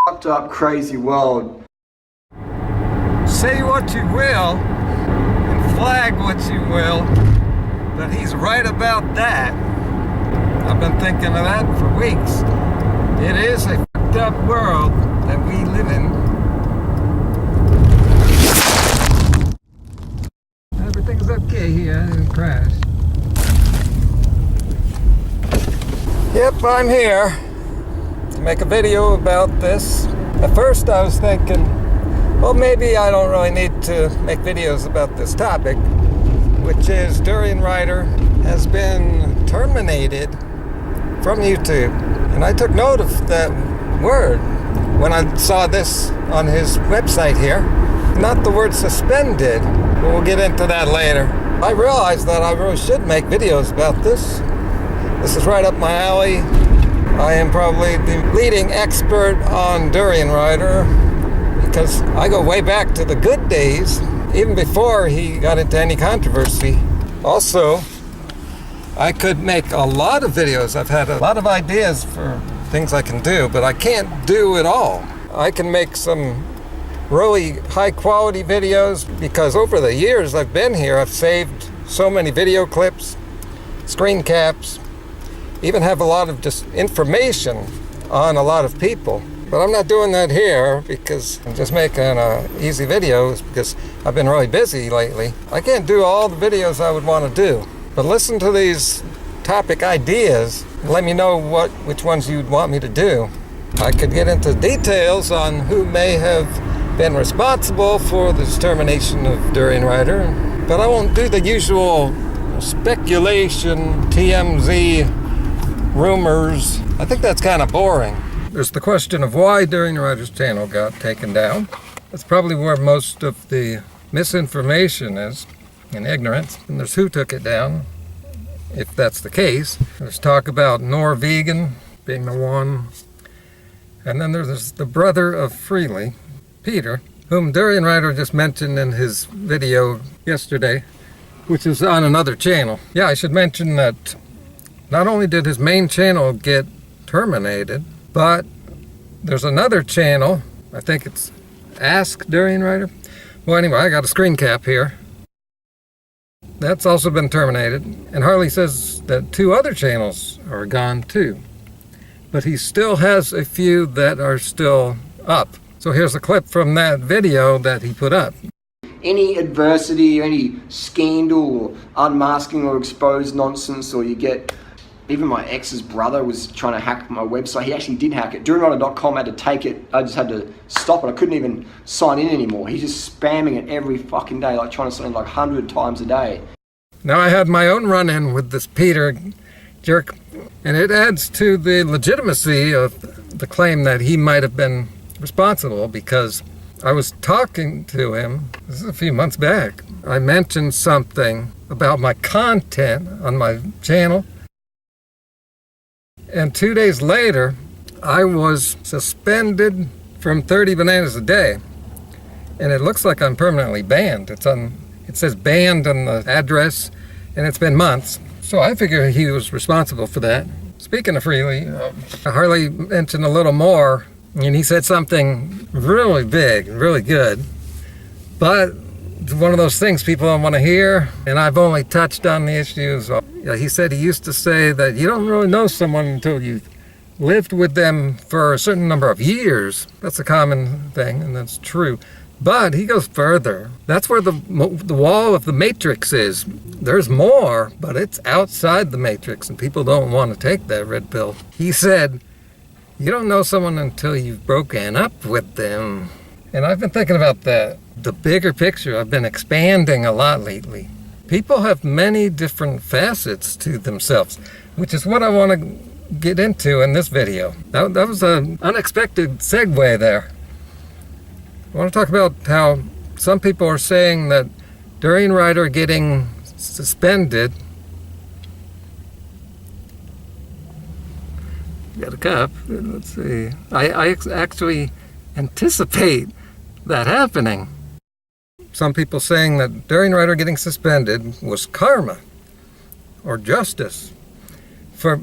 fucked up, crazy world. Say what you will, and flag what you will, but he's right about that. I've been thinking of that for weeks. It is a fucked up world that we live in. Everything's okay here, I didn't crash. Yep, I'm here to make a video about this. At first I was thinking, well, maybe I don't really need to make videos about this topic, which is Durianrider has been terminated from YouTube. And I took note of that word when I saw this on his website here. Not the word suspended, but we'll get into that later. I realized that I really should make videos about this. This is right up my alley. I am probably the leading expert on Durianrider because I go way back to the good days, even before he got into any controversy. Also, I could make a lot of videos. I've had a lot of ideas for things I can do, but I can't do it all. I can make some really high quality videos because over the years I've been here, I've saved so many video clips, screen caps, even have a lot of just information on a lot of people. But I'm not doing that here because I'm just making easy videos because I've been really busy lately. I can't do all the videos I would want to do. But listen to these topic ideas and let me know which ones you'd want me to do. I could get into details on who may have been responsible for this termination of Durianrider, but I won't do the usual speculation, TMZ, rumors. I think that's kind of boring. There's the question of why Durianrider's channel got taken down. That's probably where most of the misinformation is. And ignorance, and there's who took it down, if that's the case. There's talk about NorVegan being the one, and then there's the brother of Freelee, Peter, whom Durianrider just mentioned in his video yesterday, which is on another channel. Yeah, I should mention that not only did his main channel get terminated, but there's another channel, I think it's Ask Durianrider. Well, anyway, I got a screen cap here. That's also been terminated, and Harley says that 2 other channels are gone too. But he still has a few that are still up. So here's a clip from that video that he put up. Any adversity, any scandal, or unmasking or exposed nonsense, or you get, even my ex's brother was trying to hack my website. He actually did hack it. Durianrider.com had to take it. I just had to stop it. I couldn't even sign in anymore. He's just spamming it every fucking day, like trying to sign in like 100 times a day. Now I had my own run-in with this Peter jerk, and it adds to the legitimacy of the claim that he might have been responsible because I was talking to him, this is a few months back. I mentioned something about my content on my channel, and 2 days later, I was suspended from 30 bananas a day. And it looks like I'm permanently banned. It says banned on the address, and it's been months. So I figure he was responsible for that. Speaking of Freelee, Harley mentioned a little more, and he said something really big, really good. But it's one of those things people don't want to hear, and I've only touched on the issues. He said he used to say that you don't really know someone until you've lived with them for a certain number of years. That's a common thing, and that's true. But he goes further. That's where the wall of the matrix is. There's more, but it's outside the matrix, and people don't want to take that red pill. He said, you don't know someone until you've broken up with them. And I've been thinking about that. The bigger picture, I've been expanding a lot lately. People have many different facets to themselves, which is what I want to get into in this video. That was an unexpected segue there. I want to talk about how some people are saying that Durianrider getting suspended. Got a cup. Let's see. I actually anticipate that happening. Some people saying that Durianrider getting suspended was karma or justice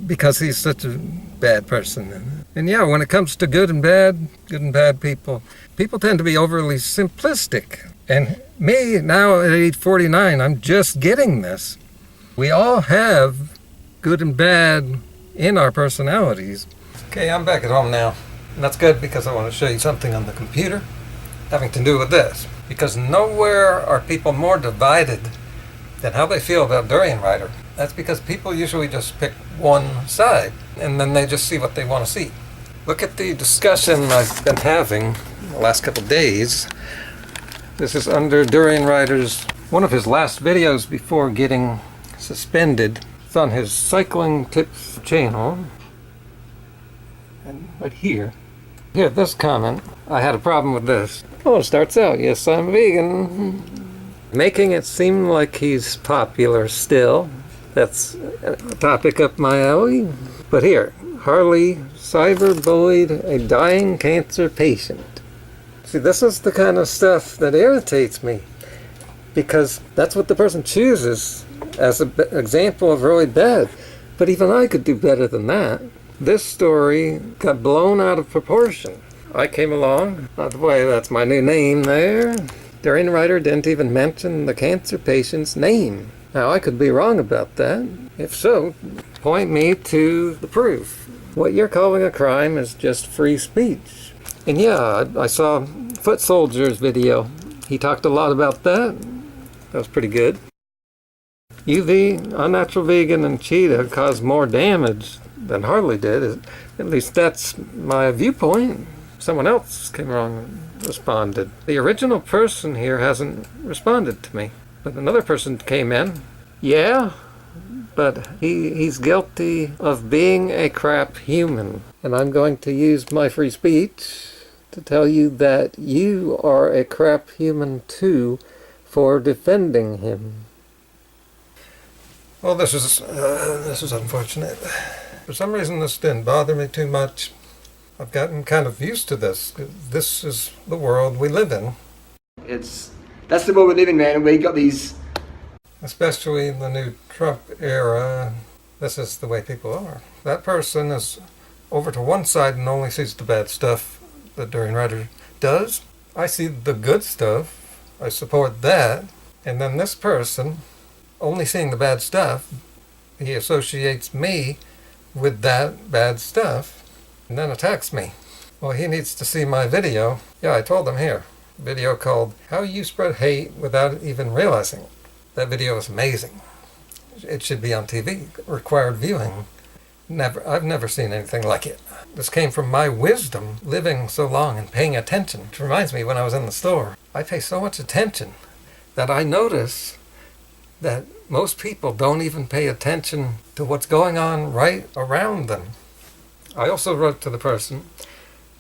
because he's such a bad person. And yeah, when it comes to good and bad people, people tend to be overly simplistic. And me, now at age 49, I'm just getting this. We all have good and bad in our personalities. Okay, I'm back at home now. And that's good because I want to show you something on the computer having to do with this. Because nowhere are people more divided than how they feel about Durianrider. That's because people usually just pick one side, and then they just see what they want to see. Look at the discussion I've been having the last couple of days. This is under Durianrider's, one of his last videos before getting suspended. It's on his cycling tips channel. And right here, this comment, I had a problem with this. Oh, it starts out, yes, I'm vegan. Making it seem like he's popular still. That's a topic up my alley. But here, Harley cyberbullied a dying cancer patient. See, this is the kind of stuff that irritates me, because that's what the person chooses as an example of really bad. But even I could do better than that. This story got blown out of proportion. I came along, by the way, that's my new name there. Durianrider didn't even mention the cancer patient's name. Now, I could be wrong about that. If so, point me to the proof. What you're calling a crime is just free speech. And yeah, I saw Foot Soldier's video. He talked a lot about that. That was pretty good. UV, Unnatural Vegan, and Cheetah caused more damage than Harley did. At least that's my viewpoint. Someone else came along and responded. The original person here hasn't responded to me. But another person came in. Yeah, but he's guilty of being a crap human. And I'm going to use my free speech to tell you that you are a crap human too for defending him. Well, this is unfortunate. For some reason this didn't bother me too much. I've gotten kind of used to this. This is the world we live in. That's the world we live in, man. And we got these... Especially in the new Trump era, this is the way people are. That person is over to one side and only sees the bad stuff that Durianrider does. I see the good stuff. I support that. And then this person, only seeing the bad stuff, he associates me with that bad stuff and then attacks me. Well, he needs to see my video. Yeah, I told him here. Video called How You Spread Hate Without Even Realizing It. That video is amazing. It should be on TV, required viewing. I've never seen anything like it. This came from my wisdom, living so long and paying attention. It reminds me when I was in the store. I pay so much attention that I notice that most people don't even pay attention to what's going on right around them. I also wrote to the person,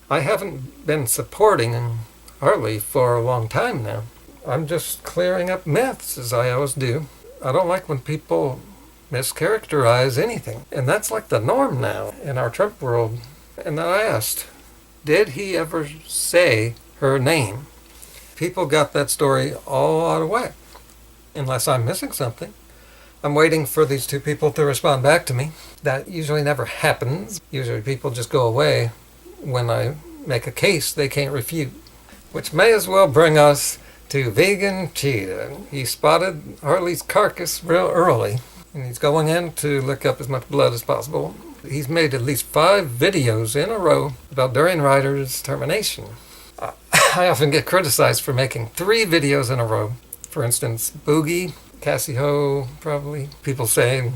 I haven't been supporting Harley for a long time now. I'm just clearing up myths, as I always do. I don't like when people mischaracterize anything. And that's like the norm now in our Trump world. And then I asked, did he ever say her name? People got that story all out of whack. Unless I'm missing something. I'm waiting for these two people to respond back to me. That usually never happens. Usually people just go away when I make a case they can't refute. Which may as well bring us to Vegan Cheetah. He spotted Harley's carcass real early, and he's going in to lick up as much blood as possible. He's made at least 5 videos in a row about Durianrider's termination. I often get criticized for making 3 videos in a row. For instance, Boogie, Cassie-Ho, probably. People saying,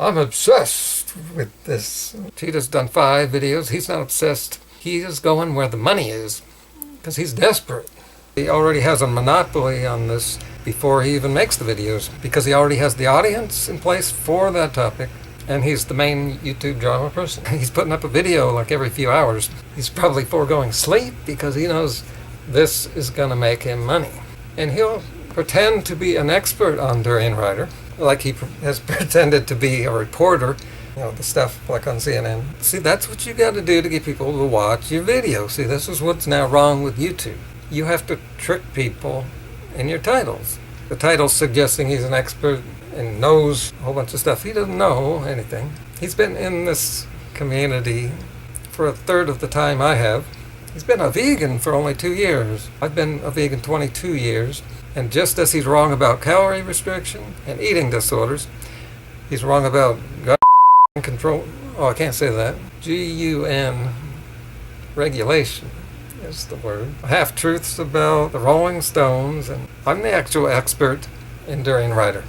I'm obsessed with this. Cheetah's done 5 videos. He's not obsessed. He is going where the money is, because he's desperate. He already has a monopoly on this before he even makes the videos, because he already has the audience in place for that topic, and he's the main YouTube drama person. He's putting up a video like every few hours. He's probably foregoing sleep because he knows this is going to make him money. And he'll pretend to be an expert on Durianrider, like he has pretended to be a reporter, the stuff like on CNN. See, that's what you got to do to get people to watch your video. See, this is what's now wrong with YouTube. You have to trick people in your titles. The title's suggesting he's an expert and knows a whole bunch of stuff. He doesn't know anything. He's been in this community for a third of the time I have. He's been a vegan for only 2 years. I've been a vegan 22 years. And just as he's wrong about calorie restriction and eating disorders, he's wrong about gut control. Oh, I can't say that. GUN regulation is the word. Half-truths about the Rolling Stones, and I'm the actual expert in Durianrider.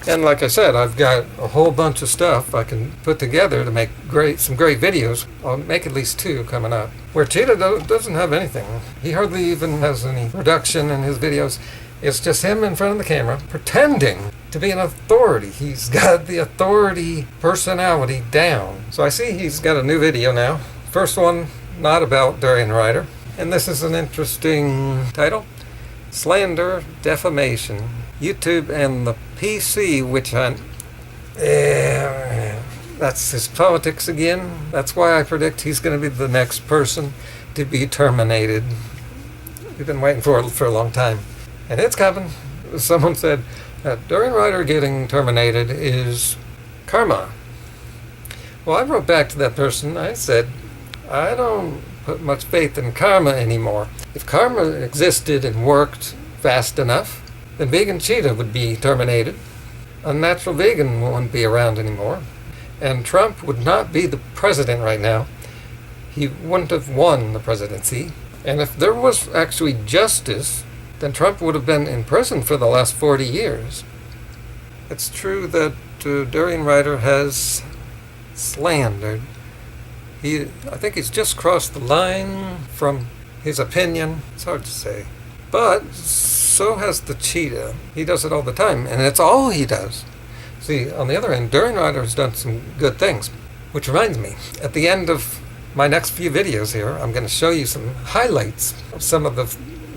And like I said, I've got a whole bunch of stuff I can put together to make some great videos. I'll make at least 2 coming up. Where Cheetah doesn't have anything. He hardly even has any production in his videos. It's just him in front of the camera, pretending to be an authority. He's got the authority personality down. So I see he's got a new video now. First one, not about Durianrider. And this is an interesting title. Slander, defamation. YouTube and the PC witch hunt. That's his politics again. That's why I predict he's going to be the next person to be terminated. We've been waiting for it for a long time. And it's coming. Someone said that Durianrider getting terminated is karma. Well, I wrote back to that person. I said, I don't put much faith in karma anymore. If karma existed and worked fast enough, then vegan Cheetah would be terminated. Unnatural vegan wouldn't be around anymore. And Trump would not be the president right now. He wouldn't have won the presidency. And if there was actually justice, then Trump would have been in prison for the last 40 years. It's true that Durianrider has slandered. I think he's just crossed the line from his opinion. It's hard to say. But so has the Cheetah. He does it all the time, and it's all he does. See, on the other end, Durianrider has done some good things. Which reminds me, at the end of my next few videos here, I'm going to show you some highlights of some of the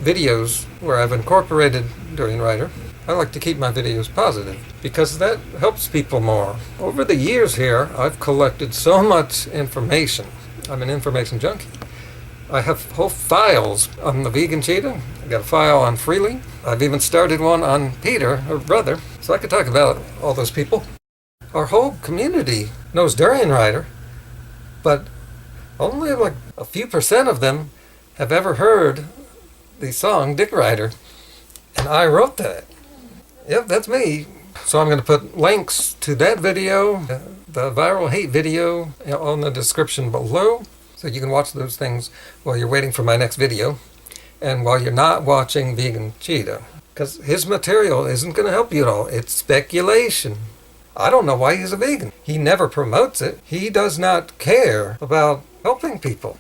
videos where I've incorporated Durianrider. I like to keep my videos positive because that helps people more. Over the years here, I've collected so much information. I'm an information junkie. I have whole files on the vegan Cheetah. I've got a file on Freelee. I've even started one on Peter, her brother, so I could talk about all those people. Our whole community knows Durianrider, but only like a few % of them have ever heard the song Dick Rider. And I wrote that. Yep, that's me. So I'm going to put links to that video, the viral hate video, on the description below. So you can watch those things while you're waiting for my next video. And while you're not watching Vegan Cheetah. Because his material isn't going to help you at all. It's speculation. I don't know why he's a vegan. He never promotes it. He does not care about helping people.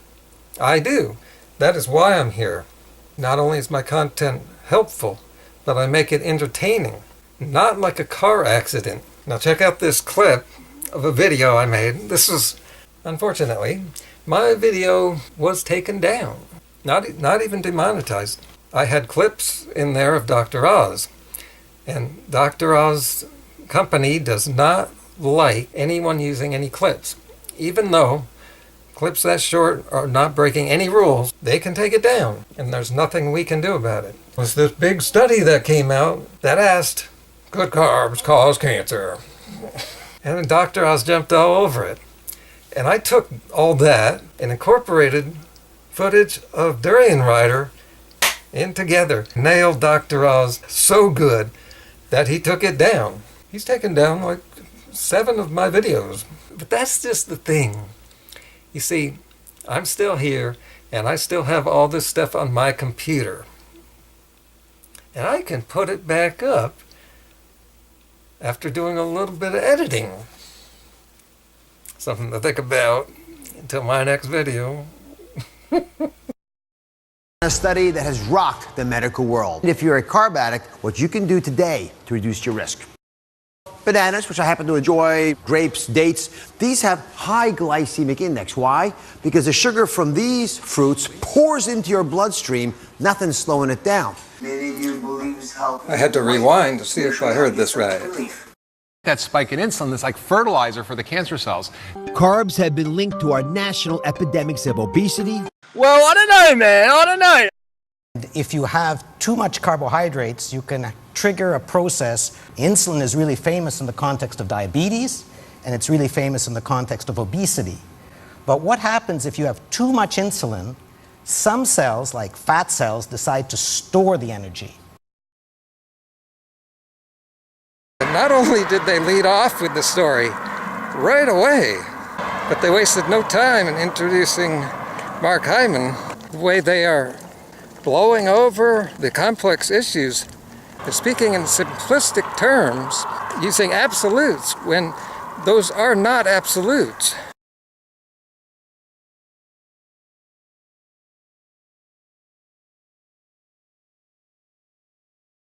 I do. That is why I'm here. Not only is my content helpful, but I make it entertaining. Not like a car accident. Now check out this clip of a video I made. This is, unfortunately, my video was taken down. Not even demonetized. I had clips in there of Dr. Oz. And Dr. Oz company does not like anyone using any clips. Even though clips that short are not breaking any rules, they can take it down. And there's nothing we can do about it. It was this big study that came out that asked, good carbs cause cancer. And Dr. Oz jumped all over it. And I took all that and incorporated footage of Durianrider in together. Nailed Dr. Oz so good that he took it down. He's taken down like 7 of my videos. But that's just the thing. You see, I'm still here and I still have all this stuff on my computer. And I can put it back up after doing a little bit of editing. Something to think about until my next video. A study that has rocked the medical world. If you're a carb addict, what you can do today to reduce your risk. Bananas, which I happen to enjoy, grapes, dates, these have high glycemic index. Why? Because the sugar from these fruits pours into your bloodstream, nothing's slowing it down. I had to rewind to see if I heard this right. That spike in insulin is like fertilizer for the cancer cells. Carbs have been linked to our national epidemics of obesity. Well, I don't know, man. I don't know. If you have too much carbohydrates, you can trigger a process. Insulin is really famous in the context of diabetes, and it's really famous in the context of obesity. But what happens if you have too much insulin? Some cells, like fat cells, decide to store the energy. Not only did they lead off with the story right away, but they wasted no time in introducing Mark Hyman. The way they are blowing over the complex issues, they're speaking in simplistic terms, using absolutes when those are not absolutes.